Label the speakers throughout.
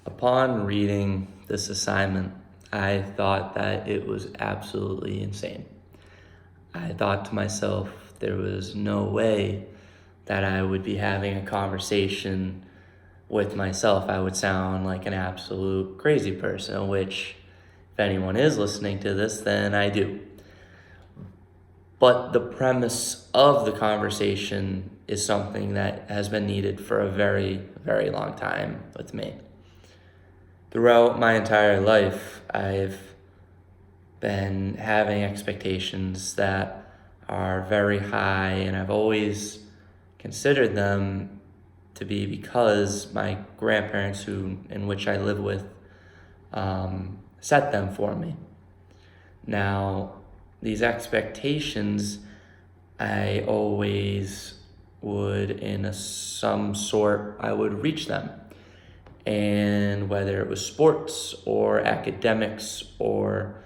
Speaker 1: Upon reading this assignment, I thought that it was absolutely insane. I thought to myself, there was no way that I would be having a conversation with myself. I would sound like an absolute crazy person, which, if anyone is listening to this, then I do. But the premise of the conversation is something that has been needed for a very, very long time with me. Throughout my entire life, I've been having expectations that are very high, and I've always considered them to be because my grandparents, in which I live with, set them for me. Now, these expectations, I always would, I would reach them. And whether it was sports or academics or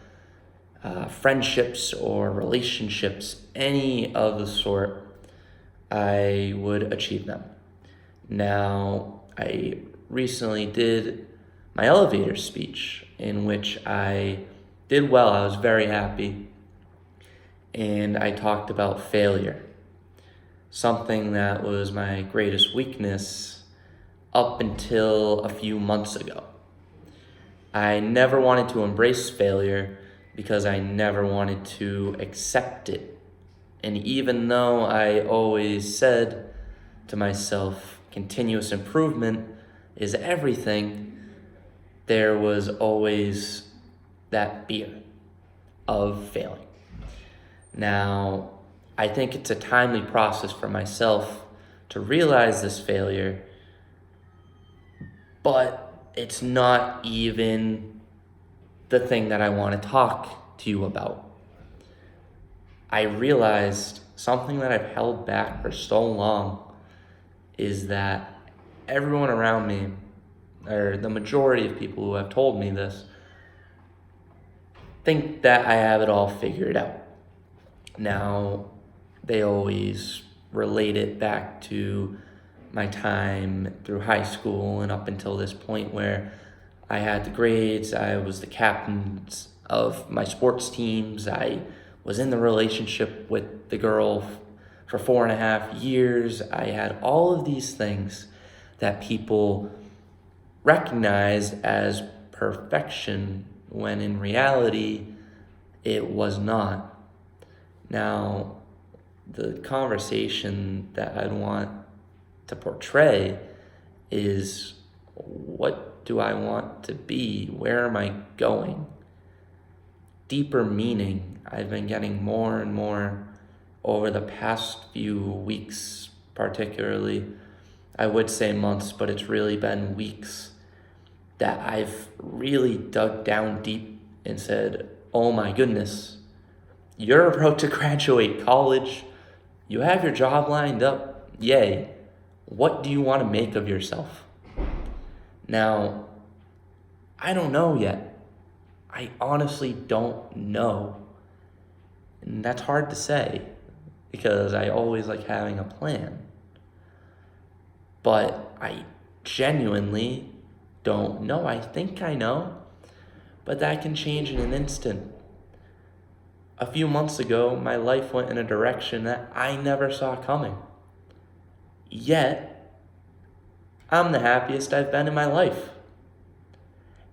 Speaker 1: friendships or relationships, any of the sort, I would achieve them. Now, I recently did my elevator speech, in which I did well. I was very happy. And I talked about failure, something that was my greatest weakness up until a few months ago. I never wanted to embrace failure because I never wanted to accept it. And even though I always said to myself, continuous improvement is everything, there was always that fear of failing. Now, I think it's a timely process for myself to realize this failure, but it's not even the thing that I want to talk to you about. I realized something that I've held back for so long is that everyone around me, or the majority of people who have told me this, think that I have it all figured out. Now, they always relate it back to my time through high school and up until this point where I had the grades, I was the captain of my sports teams, I was in the relationship with the girl for 4.5 years. I had all of these things that people recognized as perfection when in reality it was not. Now, the conversation that I'd want to portray is, what do I want to be? Where am I going? Deeper meaning. I've been getting more and more over the past few weeks, particularly. I would say months, but it's really been weeks that I've really dug down deep and said, oh my goodness, you're about to graduate college. You have your job lined up. Yay. What do you want to make of yourself? Now, I don't know yet. I honestly don't know. And that's hard to say because I always like having a plan. But I genuinely don't know. I think I know, but that can change in an instant. A few months ago, my life went in a direction that I never saw coming. Yet, I'm the happiest I've been in my life.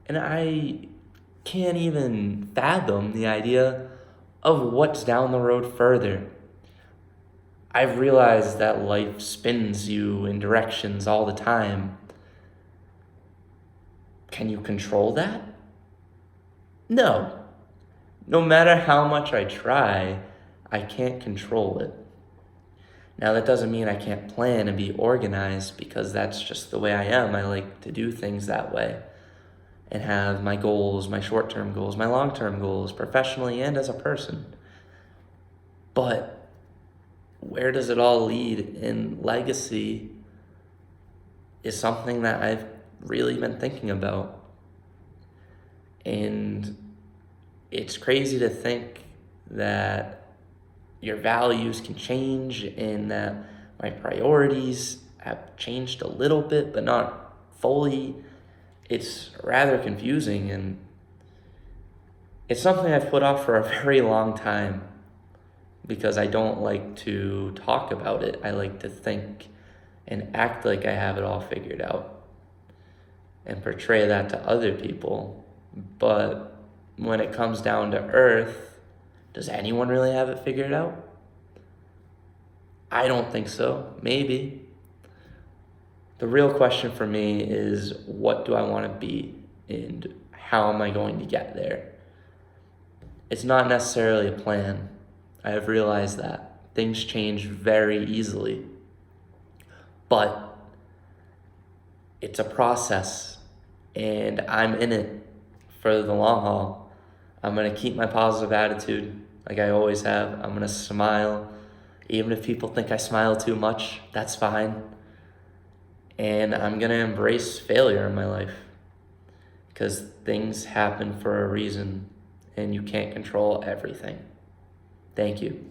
Speaker 1: And I can't even fathom the idea of what's down the road further. I've realized that life spins you in directions all the time. Can you control that? No. No matter how much I try, I can't control it. Now, that doesn't mean I can't plan and be organized, because that's just the way I am. I like to do things that way and have my goals, my short-term goals, my long-term goals, professionally and as a person. But where does it all lead in legacy is something that I've really been thinking about. And it's crazy to think that your values can change and that my priorities have changed a little bit, but not fully. it's rather confusing, and it's something I've put off for a very long time because I don't like to talk about it. I like to think and act like I have it all figured out and portray that to other people. But when it comes down to earth, does anyone really have it figured out? I don't think so. Maybe. The real question for me is, what do I want to be and how am I going to get there? It's not necessarily a plan. I have realized that things change very easily, but it's a process and I'm in it for the long haul. I'm going to keep my positive attitude like I always have. I'm going to smile. Even if people think I smile too much, that's fine. And I'm going to embrace failure in my life because things happen for a reason and you can't control everything. Thank you.